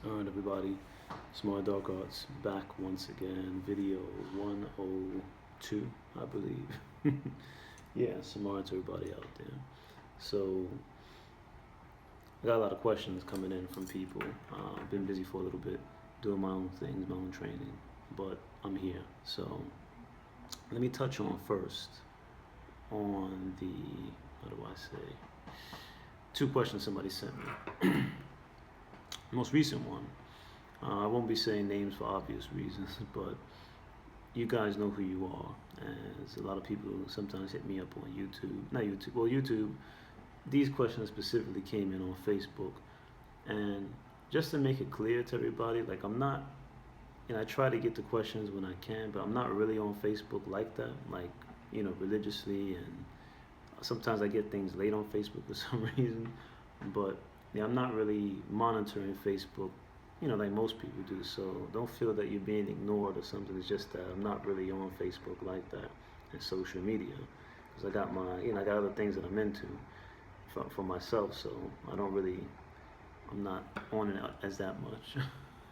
Alright everybody, Smart Dark Arts back once again, video 102, I believe. Yeah, Samara to everybody out there. So, I got a lot of questions coming in from people. I've been busy for a little bit, doing my own things, my own training, but I'm here. So, let me touch on first on the, how do I say, two questions somebody sent me. Most recent one, I won't be saying names for obvious reasons, but you guys know who you are. As a lot of people sometimes hit me up on YouTube, not YouTube, well, YouTube. These questions specifically came in on Facebook. And just to make it clear to everybody, like I'm not, I try to get the questions when I can, but I'm not really on Facebook like that, like, religiously. And sometimes I get things late on Facebook for some reason. But yeah, I'm not really monitoring Facebook, like most people do. So don't feel that you're being ignored or something. It's just that I'm not really on Facebook like that and social media, because I got I got other things that I'm into for myself. So I'm not on it as that much.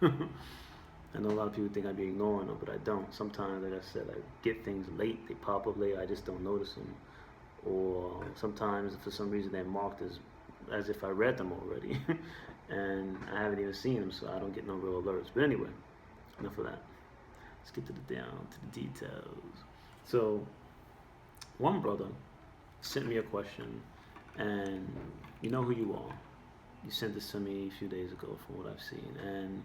I know a lot of people think I'd be ignoring them, but I don't. Sometimes, like I said, I get things late. They pop up late. I just don't notice them. Or sometimes, for some reason, they're marked as if I read them already, and I haven't even seen them, so I don't get no real alerts. But anyway, enough of that. Let's get to the details. So, one brother sent me a question, and you know who you are. You sent this to me a few days ago, from what I've seen, and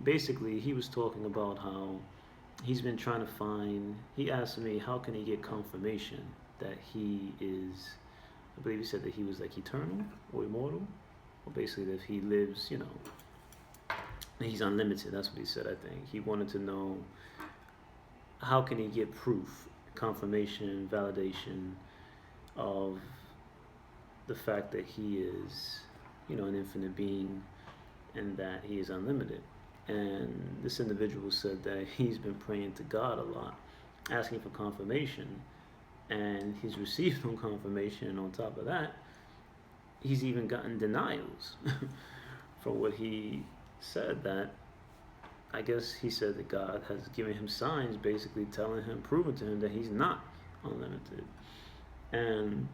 basically he was talking about how he's been trying to find. He asked me how can he get confirmation that he is. I believe he said that he was like eternal or immortal, or basically that if he lives, he's unlimited. That's what he said. I think he wanted to know how can he get proof, confirmation, validation of the fact that he is, an infinite being, and that he is unlimited. And this individual said that he's been praying to God a lot, asking for confirmation, and he's received no confirmation. And on top of that, he's even gotten denials from what he said. That I guess he said that God has given him signs, basically telling him, proving to him that he's not unlimited. And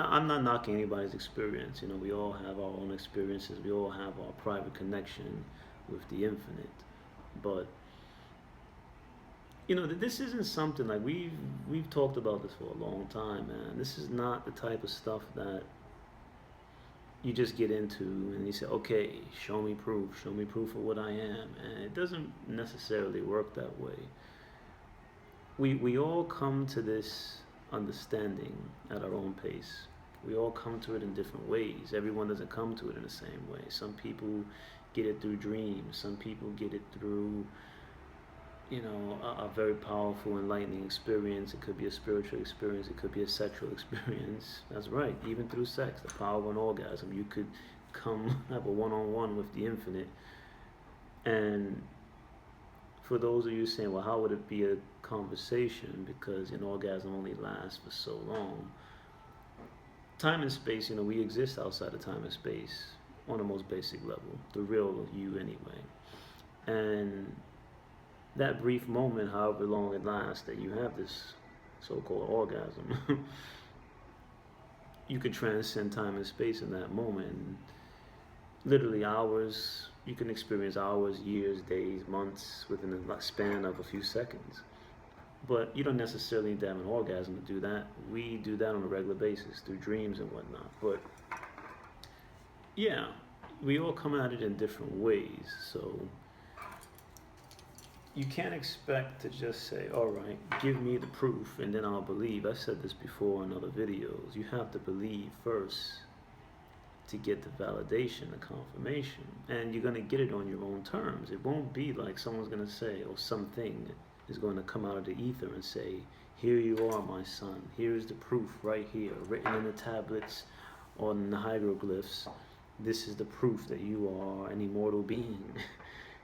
I'm not knocking anybody's experience. We all have our own experiences. We all have our private connection with the infinite. But this isn't something like we've talked about this for a long time, man. This is not the type of stuff that you just get into and you say, okay, show me proof of what I am. And it doesn't necessarily work that way. We all come to this understanding at our own pace. We all come to it in different ways. Everyone doesn't come to it in the same way. Some people get it through dreams. Some people get it through a very powerful, enlightening experience. It could be a spiritual experience. It could be a sexual experience. That's right. Even through sex, the power of an orgasm. You could have a one-on-one with the infinite. And for those of you saying, well, how would it be a conversation? Because an orgasm only lasts for so long. Time and space, we exist outside of time and space on the most basic level. The real you, anyway. And that brief moment, however long it lasts, that you have this so-called orgasm, you could transcend time and space in that moment. And literally hours, you can experience hours, years, days, months within the span of a few seconds. But you don't necessarily need to have an orgasm to do that. We do that on a regular basis through dreams and whatnot. But yeah, we all come at it in different ways. So you can't expect to just say, all right, give me the proof and then I'll believe. I've said this before in other videos. You have to believe first to get the validation, the confirmation. And you're going to get it on your own terms. It won't be like someone's going to say, or something is going to come out of the ether and say, here you are, my son. Here is the proof right here, written in the tablets or in the hieroglyphs. This is the proof that you are an immortal being.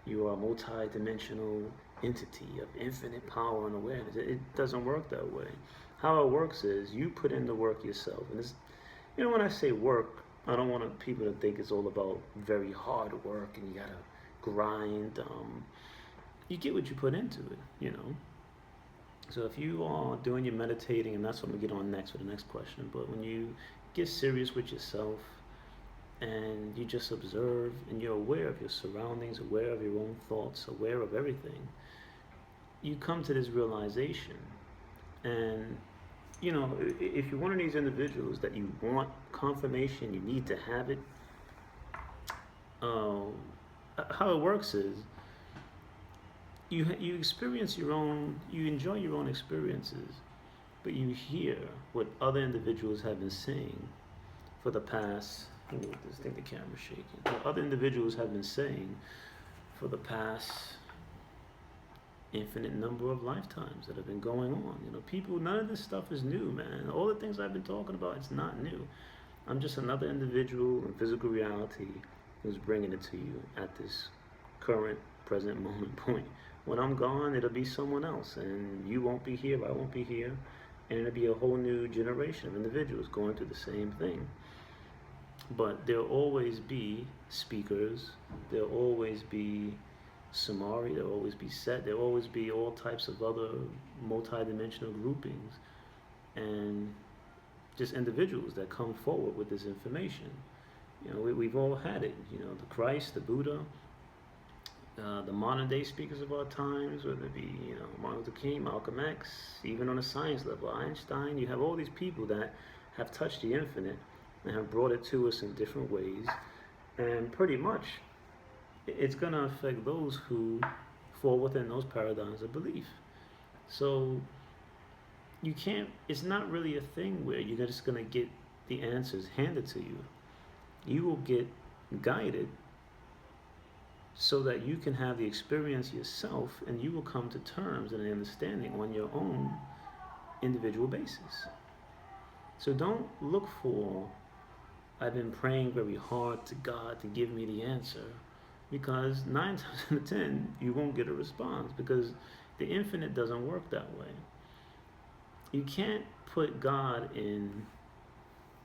You are a multi-dimensional entity of infinite power and awareness. It doesn't work that way. How it works is you put in the work yourself. And it's, when I say work, I don't want people to think it's all about very hard work and you gotta grind. You get what you put into it, you know. So if you are doing your meditating, and that's what I'm gonna get on next for the next question, but when you get serious with yourself and you just observe and you're aware of your surroundings, aware of your own thoughts, aware of everything, you come to this realization. And you know, if you're one of these individuals that you want confirmation, you need to have it. Um, how it works is you experience your own, you enjoy your own experiences, but you hear what other individuals have been saying for the past. I think the camera's shaking. What other individuals have been saying for the past infinite number of lifetimes that have been going on. You know, people, none of this stuff is new, man. All the things I've been talking about, it's not new. I'm just another individual in physical reality who's bringing it to you at this current, present moment point. When I'm gone, it'll be someone else, and you won't be here, I won't be here, and it'll be a whole new generation of individuals going through the same thing. But there'll always be speakers, there'll always be SUMARI, there'll always be set, there'll always be all types of other multi-dimensional groupings and just individuals that come forward with this information. You know, we've all had it. You know, the Christ, the Buddha, the modern day speakers of our times, whether it be, you know, Martin Luther King, Malcolm X, even on a science level, Einstein. You have all these people that have touched the infinite and have brought it to us in different ways, and pretty much it's going to affect those who fall within those paradigms of belief. So you can't, it's not really a thing where you're just going to get the answers handed to you. You will get guided so that you can have the experience yourself, and you will come to terms and an understanding on your own individual basis. So don't look for, I've been praying very hard to God to give me the answer, because 9 times out of 10 you won't get a response, because the infinite doesn't work that way. You can't put God in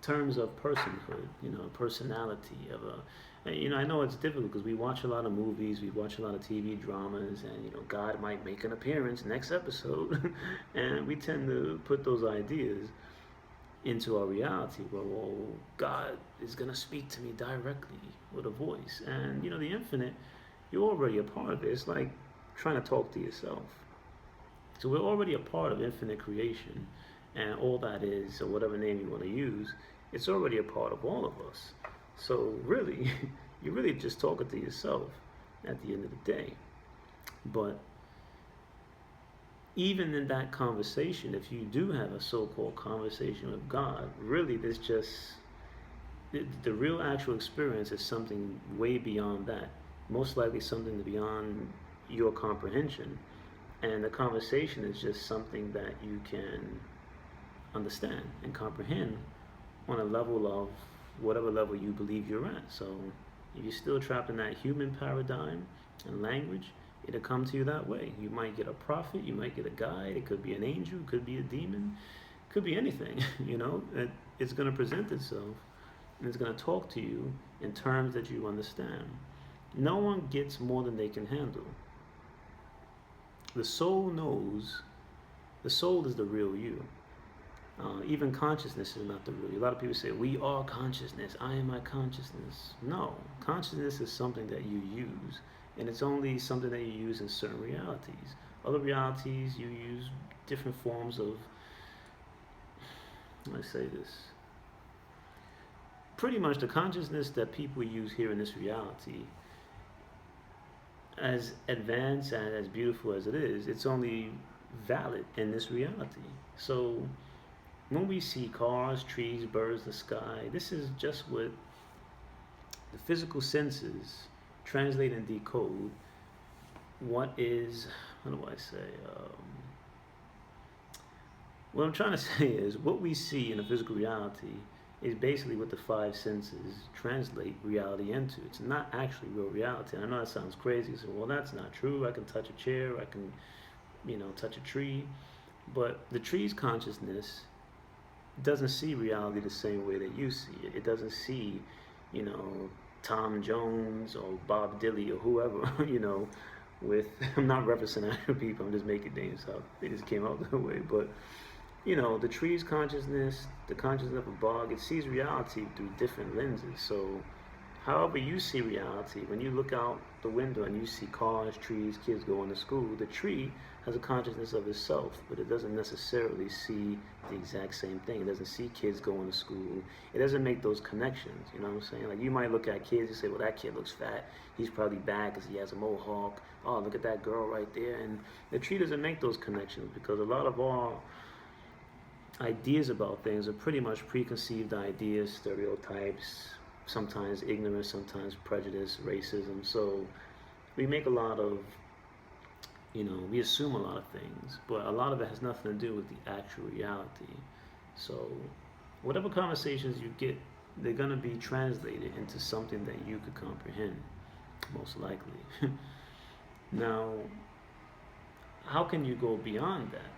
terms of personhood, you know, personality of a, you know, I know it's difficult because we watch a lot of movies, we watch a lot of TV dramas, and, you know, God might make an appearance next episode, and we tend to put those ideas into our reality where, well, God is going to speak to me directly with a voice. And, you know, the infinite, you're already a part of it. It's like trying to talk to yourself. So we're already a part of infinite creation, and all that is, or whatever name you want to use, it's already a part of all of us. So really, you're really just talking to yourself at the end of the day. But even in that conversation, if you do have a so-called conversation with God, really there's just, the real actual experience is something way beyond that. Most likely something beyond your comprehension. And the conversation is just something that you can understand and comprehend on a level of whatever level you believe you're at. So if you're still trapped in that human paradigm and language, it'll come to you that way. You might get a prophet, you might get a guide, it could be an angel, it could be a demon, it could be anything, you know. It's going to present itself, and it's going to talk to you in terms that you understand. No one gets more than they can handle. The soul knows, the soul is the real you. Even consciousness is not the real you. A lot of people say, we are consciousness, I am my consciousness. No, consciousness is something that you use, and it's only something that you use in certain realities. Other realities, you use different forms of, let's say this, pretty much the consciousness that people use here in this reality, as advanced and as beautiful as it is, it's only valid in this reality. So when we see cars, trees, birds, the sky, this is just what the physical senses translate and decode. What is, how do I say, what I'm trying to say is, what we see in the physical reality is basically what the 5 senses translate reality into. It's not actually real reality. And I know that sounds crazy. So, well, that's not true. I can touch a chair. I can, you know, touch a tree. But the tree's consciousness doesn't see reality the same way that you see it. It doesn't see, you know, Tom Jones or Bob Dylan or whoever, with, I'm not referencing actual people, I'm just making names up. They just came out that way. But, the tree's consciousness, the consciousness of a bog, it sees reality through different lenses. So, however you see reality, when you look out the window and you see cars, trees, kids going to school, the tree has a consciousness of itself, but it doesn't necessarily see the exact same thing. It doesn't see kids going to school. It doesn't make those connections, you know what I'm saying? Like, you might look at kids and say, well, that kid looks fat. He's probably bad because he has a mohawk. Oh, look at that girl right there. And the tree doesn't make those connections because a lot of our ideas about things are pretty much preconceived ideas, stereotypes, sometimes ignorance, sometimes prejudice, racism. So we make a lot of, we assume a lot of things, but a lot of it has nothing to do with the actual reality. So whatever conversations you get, they're going to be translated into something that you could comprehend, most likely. Now, how can you go beyond that?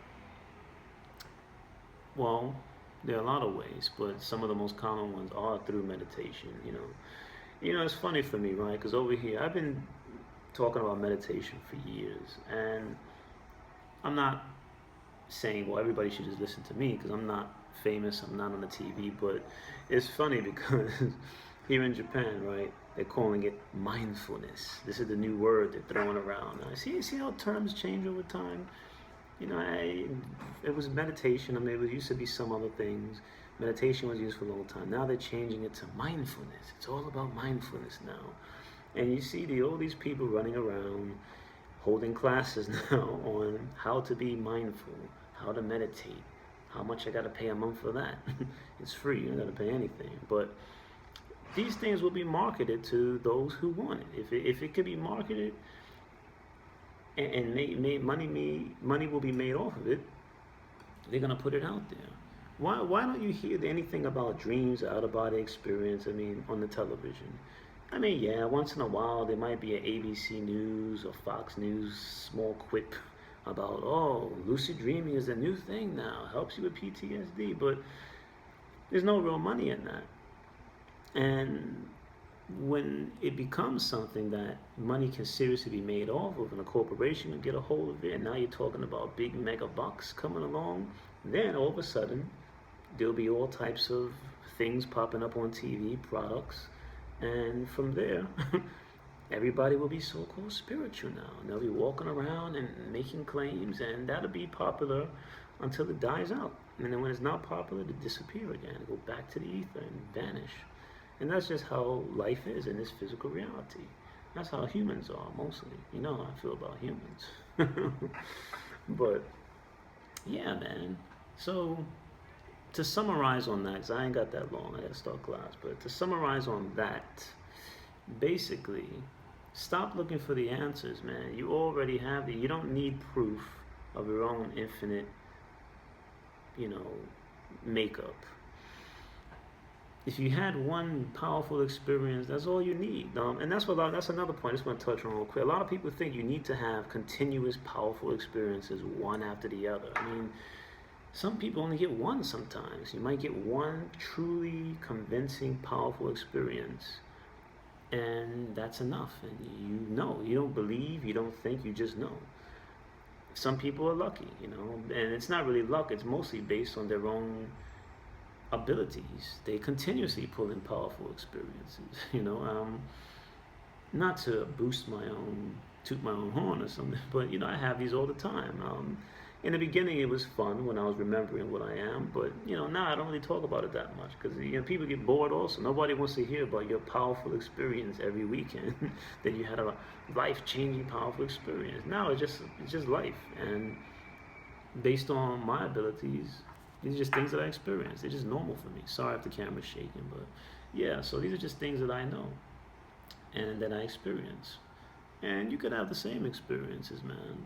Well, there are a lot of ways, but some of the most common ones are through meditation. It's funny for me, right? Because over here, I've been talking about meditation for years, and I'm not saying, well, everybody should just listen to me, because I'm not famous, I'm not on the TV. But it's funny because here in Japan, right, they're calling it mindfulness. This is the new word they're throwing around. Now, see how terms change over time? It was meditation. I mean, it used to be some other things. Meditation was used for a long time. Now they're changing it to mindfulness. It's all about mindfulness now. And you see all these people running around holding classes now on how to be mindful, how to meditate, how much I got to pay a month for that. It's free. You don't got to pay anything. But these things will be marketed to those who want it. If it could be marketed and money will be made off of it, they're gonna put it out there. Why don't you hear anything about dreams or out-of-body experience? I mean, on the television. I mean, yeah, once in a while there might be an ABC News or Fox News small quip about, oh, lucid dreaming is a new thing now, helps you with PTSD, but there's no real money in that. And when it becomes something that money can seriously be made off of and a corporation can get a hold of it, and now you're talking about big mega bucks coming along, then all of a sudden there'll be all types of things popping up on TV, products, and from there everybody will be so-called spiritual now, and they'll be walking around and making claims, and that'll be popular until it dies out, and then when it's not popular, to disappear again, go back to the ether and vanish. And that's just how life is in this physical reality. That's how humans are, mostly. You know how I feel about humans. But, yeah, man. So, to summarize on that, because I ain't got that long, I gotta start class, but to summarize on that, basically, stop looking for the answers, man. You already have it. You don't need proof of your own infinite, makeup. If you had one powerful experience, that's all you need. And that's another point I just want to touch on real quick. A lot of people think you need to have continuous powerful experiences, one after the other. I mean, some people only get one sometimes. You might get one truly convincing, powerful experience, and that's enough. And you don't believe, you don't think, you just know. Some people are lucky, and it's not really luck. It's mostly based on their own abilities. They continuously pull in powerful experiences, not to toot my own horn or something, but I have these all the time. In the beginning it was fun when I was remembering what I am, but now I don't really talk about it that much because people get bored also. Nobody wants to hear about your powerful experience every weekend that you had a life-changing powerful experience. Now it's just life, and based on my abilities, these are just things that I experience. They're just normal for me. Sorry if the camera's shaking, but yeah, so these are just things that I know and that I experience. And you could have the same experiences, man.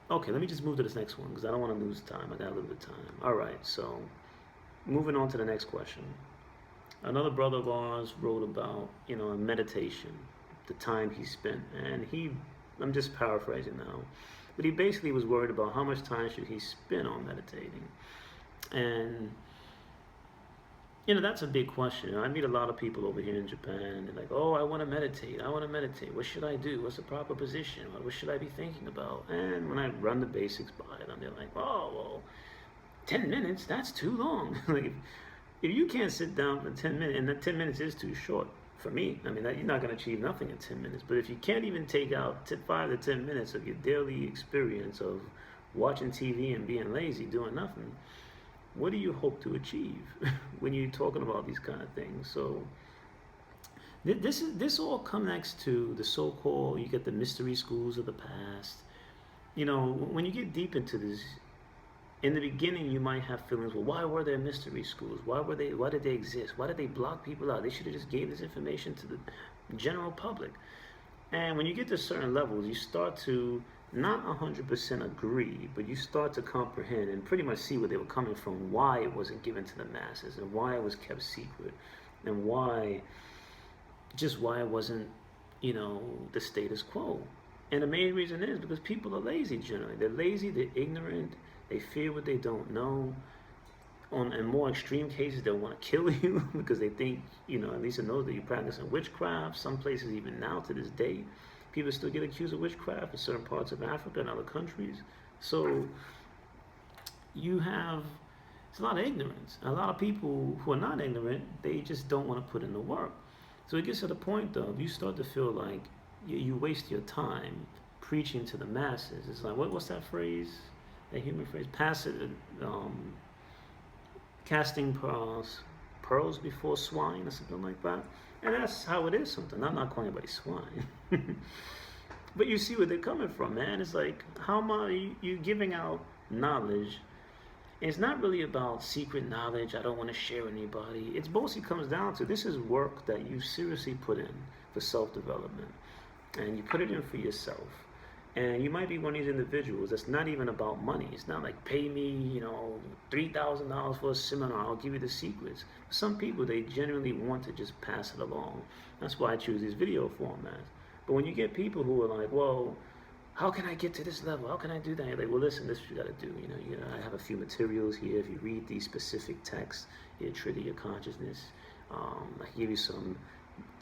Okay, let me just move to this next one because I don't want to lose time. I got a little bit of time. All right, so moving on to the next question. Another brother of ours wrote about, meditation, the time he spent. And I'm just paraphrasing now, but he basically was worried about how much time should he spend on meditating. And that's a big question. I meet a lot of people over here in Japan, and they're like, "Oh, I want to meditate. I want to meditate. What should I do? What's the proper position? What should I be thinking about?" And when I run the basics by them, they're like, "Oh, well, 10 minutes, that's too long." Like, if you can't sit down for 10 minutes, and that 10 minutes is too short for me. I mean, you're not going to achieve nothing in 10 minutes. But if you can't even take out 5 to 10 minutes of your daily experience of watching TV and being lazy, doing nothing, what do you hope to achieve when you're talking about these kind of things? So this all connects to the so-called, you get the mystery schools of the past. When you get deep into this, in the beginning you might have feelings, well, why were there mystery schools? Why did they exist? Why did they block people out? They should have just gave this information to the general public. And when you get to certain levels, you start to not 100% agree, but you start to comprehend and pretty much see where they were coming from, why it wasn't given to the masses, and why it was kept secret, and why it wasn't, the status quo. And the main reason is because people are lazy generally. They're lazy, they're ignorant, they fear what they don't know. In more extreme cases, they'll want to kill you because they think, at least in those that you're practicing witchcraft. Some places, even now to this day, people still get accused of witchcraft in certain parts of Africa and other countries. So it's a lot of ignorance. A lot of people who are not ignorant, they just don't want to put in the work. So it gets to the point, though, you start to feel like you waste your time preaching to the masses. It's like, what's that phrase? That human phrase? Casting pearls before swine or something like that. And that's how it is sometimes. I'm not calling anybody swine. But you see where they're coming from, man. It's like, how much you giving out knowledge? It's not really about secret knowledge. I don't want to share with anybody. It mostly comes down to, this is work that you seriously put in for self-development. And you put it in for yourself. And you might be one of these individuals that's not even about money. It's not like, pay me, $3,000 for a seminar, I'll give you the secrets. Some people, they genuinely want to just pass it along. That's why I choose these video formats. But when you get people who are like, well, how can I get to this level? How can I do that? You're like, well, listen, this is what you got to do. I have a few materials here. If you read these specific texts, it'll trigger your consciousness. I give you some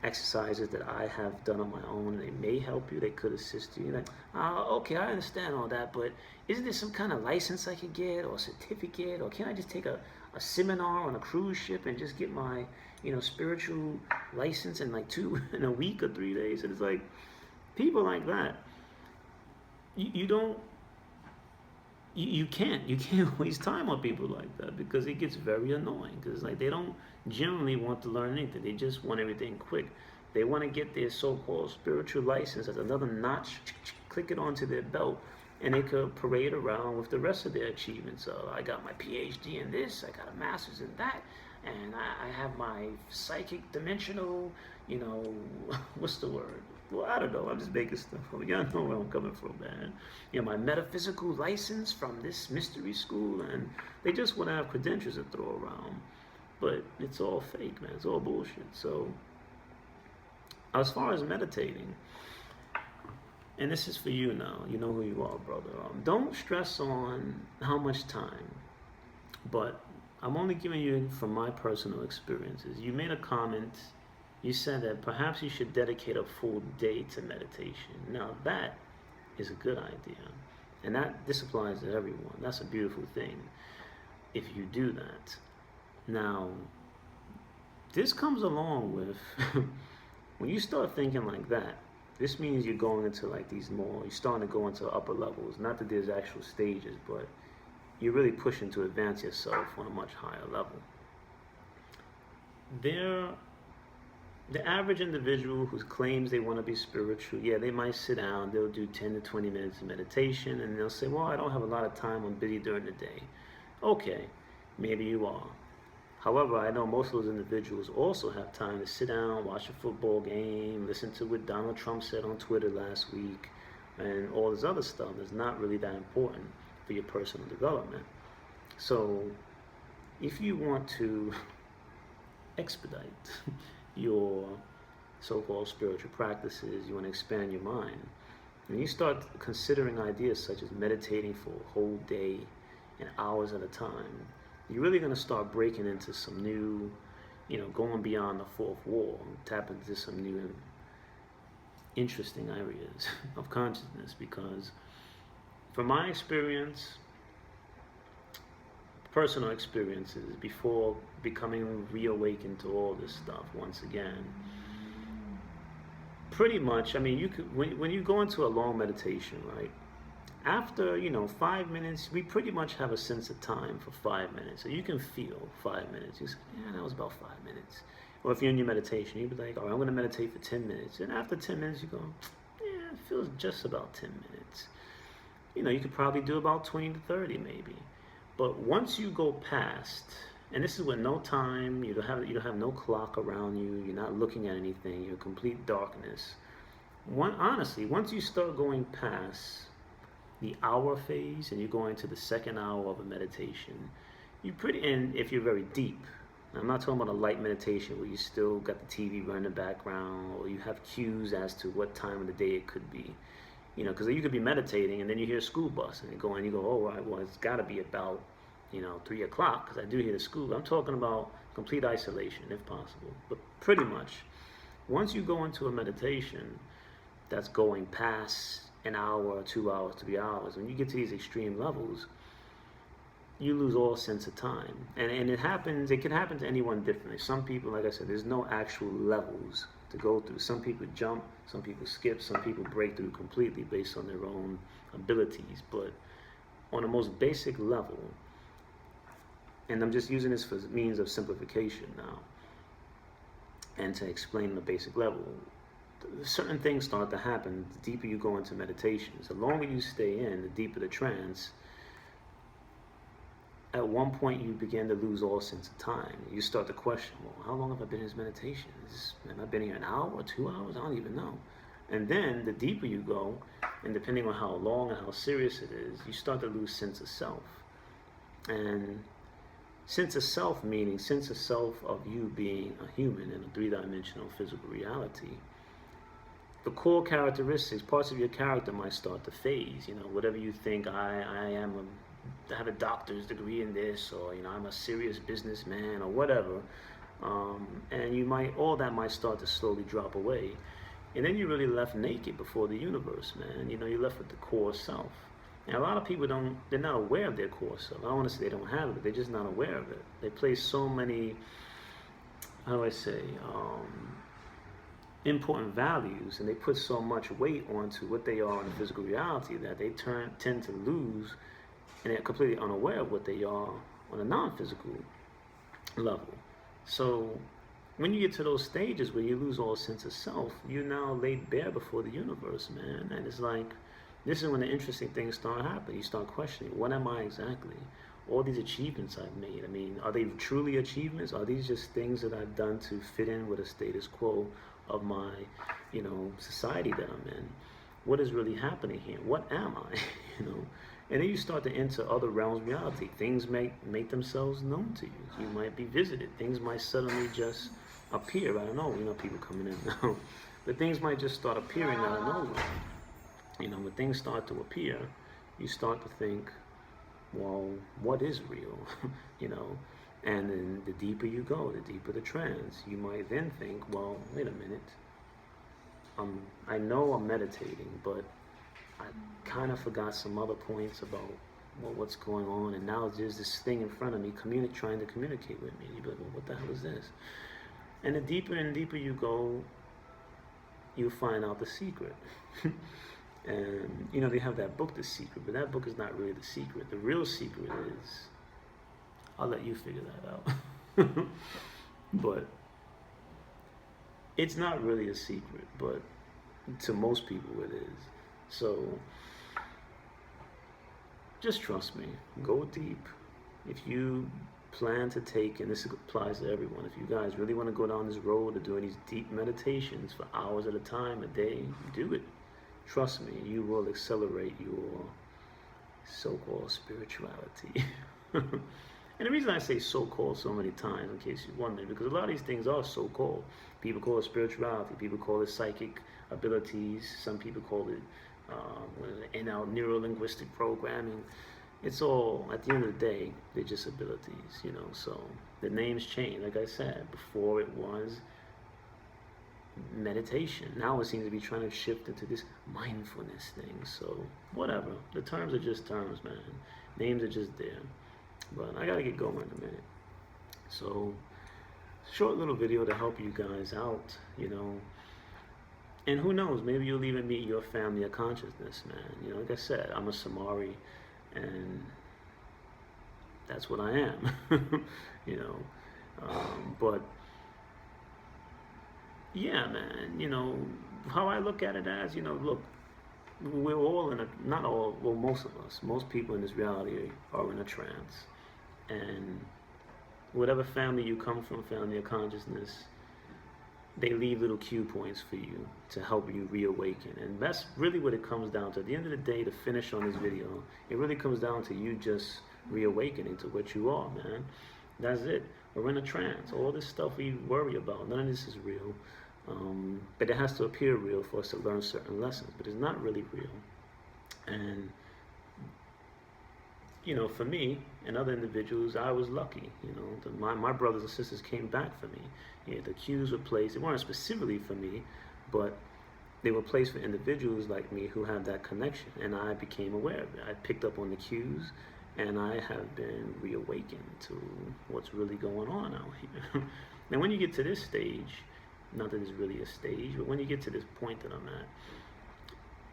exercises that I have done on my own, and they may help you. They could assist you. You're like, okay, I understand all that, but isn't there some kind of license I could get, or a certificate, or can I just take a seminar on a cruise ship and just get my spiritual license in in a week or 3 days? And it's like, people like that, you can't waste time on people like that, because it gets very annoying. Because they don't generally want to learn anything. They just want everything quick. They want to get their so-called spiritual license as another notch, click it onto their belt, and they could parade around with the rest of their achievements. I got my PhD in this, I got a master's in that, and I have my psychic dimensional, what's the word? Well, I don't know. I'm just making stuff up. Y'all know where I'm coming from, man. My metaphysical license from this mystery school, and they just want to have credentials to throw around. But it's all fake, man. It's all bullshit. So, as far as meditating, and this is for you now. You know who you are, brother. Don't stress on how much time. But I'm only giving you from my personal experiences. You made a comment. You said that perhaps you should dedicate a full day to meditation. Now that is a good idea. And this applies to everyone. That's a beautiful thing if you do that. Now, this comes along with, when you start thinking like that, this means you're going into you're starting to go into upper levels. Not that there's actual stages, but you're really pushing to advance yourself on a much higher level. The average individual who claims they want to be spiritual, they might sit down, they'll do 10 to 20 minutes of meditation, and they'll say, well, I don't have a lot of time, I'm busy during the day. Okay, maybe you are. However, I know most of those individuals also have time to sit down, watch a football game, listen to what Donald Trump said on Twitter last week, and all this other stuff that's not really that important for your personal development. So, if you want to expedite your so-called spiritual practices, you want to expand your mind, and you start considering ideas such as meditating for a whole day and hours at a time, you're really going to start breaking into some new, going beyond the fourth wall, tap into some new interesting areas of consciousness. Because from my experience, personal experiences, before becoming reawakened to all this stuff once again, pretty much, I mean, you could, when you go into a long meditation, right, after 5 minutes, we pretty much have a sense of time for 5 minutes. So you can feel 5 minutes. You say, yeah, that was about 5 minutes. Or if you're in your meditation, you'd be like, all right, I'm going to meditate for 10 minutes. And after 10 minutes, you go, yeah, it feels just about 10 minutes. You could probably do about 20 to 30 maybe. But once you go past, and this is with no time, you don't have no clock around you, you're not looking at anything, you're in complete darkness. Honestly, once you start going past the hour phase and you're going to the second hour of a meditation, and if you're very deep, I'm not talking about a light meditation where you still got the TV running in the background, or you have cues as to what time of the day it could be. Because you could be meditating and then you hear a school bus and you go, oh, right, well, it's got to be about 3 o'clock, because I do hear the school. I'm talking about complete isolation if possible. But pretty much, once you go into a meditation that's going past an hour, 2 hours, 3 hours, when you get to these extreme levels, you lose all sense of time. And it can happen to anyone differently. Some people, like I said, there's no actual levels to go through. Some people jump, some people skip, some people break through completely based on their own abilities. But on the most basic level, and I'm just using this for means of simplification now, and to explain the basic level, certain things start to happen the deeper you go into meditation. The longer you stay in, the deeper the trance. At one point, you begin to lose all sense of time. You start to question, well, how long have I been in this meditation? Have I been here an hour or 2 hours? I don't even know. And then the deeper you go, and depending on how long and how serious it is, you start to lose sense of self. And sense of self meaning sense of self of you being a human in a three-dimensional physical reality. The core characteristics, parts of your character might start to phase. Whatever you think, I have a doctor's degree in this, or I'm a serious businessman, or whatever, and all that might start to slowly drop away, and then you're really left naked before the universe, man. You're left with the core self. And a lot of people they're not aware of their core self. I don't want to say they don't have it, they're just not aware of it. They place so many, how do I say, important values, and they put so much weight onto what they are in the physical reality that they tend to lose, and they're completely unaware of what they are on a non-physical level. So when you get to those stages where you lose all sense of self, you're now laid bare before the universe, man. And it's like, this is when the interesting things start happening. You start questioning, what am I exactly? All these achievements I've made, I mean, are they truly achievements? Are these just things that I've done to fit in with a status quo of my, society that I'm in? What is really happening here? What am I? And then you start to enter other realms of reality. Things make themselves known to you. You might be visited. Things might suddenly just appear. I don't know, people coming in now. But things might just start appearing out of nowhere. When things start to appear, you start to think, well, what is real? And then the deeper you go, the deeper the trance, you might then think, well, wait a minute. I know I'm meditating, but I kind of forgot some other points about what's going on, and now there's this thing in front of me trying to communicate with me. You'd be like, well, what the hell is this? And the deeper and deeper you go, you find out the secret. And they have that book, The Secret, but that book is not really the secret. The real secret is, I'll let you figure that out. But it's not really a secret, but to most people it is. So just trust me, go deep. If you plan to take, and this applies to everyone, if you guys really want to go down this road of doing these deep meditations for hours at a time, a day, do it. Trust me, you will accelerate your so-called spirituality. And the reason I say so-called so many times, in case you're wondering, because a lot of these things are so-called. People call it spirituality, people call it psychic abilities, some people call it in-out neuro-linguistic programming. it's all, at the end of the day, they're just abilities, you know. So the names change. Like I said before, it was meditation. Now it seems to be trying to shift into this mindfulness thing. So whatever, the terms are just terms, man. Names are just there. But I gotta get going in a minute. So short little video to help you guys out, you know. And who knows, maybe you'll even meet your family of consciousness, man. You know, like I said, I'm a SUMARI, and that's what I am. You know. But yeah, man, you know, how I look at it as, you know, look, we're all in a, not all, well, most of us, most people in this reality are in a trance. And whatever family you come from, family of consciousness, they leave little cue points for you to help you reawaken. And that's really what it comes down to. At the end of the day, to finish on this video, it really comes down to you just reawakening to what you are, man. That's it. We're in a trance. All this stuff we worry about, none of this is real. But it has to appear real for us to learn certain lessons. But it's not really real. And you know, for me and other individuals, I was lucky. You know, my brothers and sisters came back for me. Yeah, the cues were placed. They weren't specifically for me, but they were placed for individuals like me who have that connection. And I became aware of it. I picked up on the cues, and I have been reawakened to what's really going on out here. Now, when you get to this stage, not that it's really a stage, but when you get to this point that I'm at,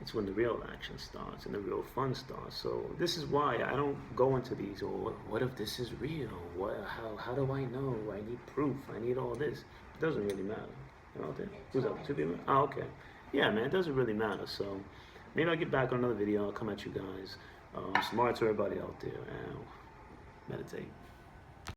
it's when the real action starts and the real fun starts. So this is why I don't go into these, or what if this is real? How do I know? I need proof. I need all this. It doesn't really matter. You know, who's up? 2 people? Oh, okay. Yeah, man, it doesn't really matter. So maybe I'll get back on another video. I'll come at you guys. Smart to everybody out there, and meditate.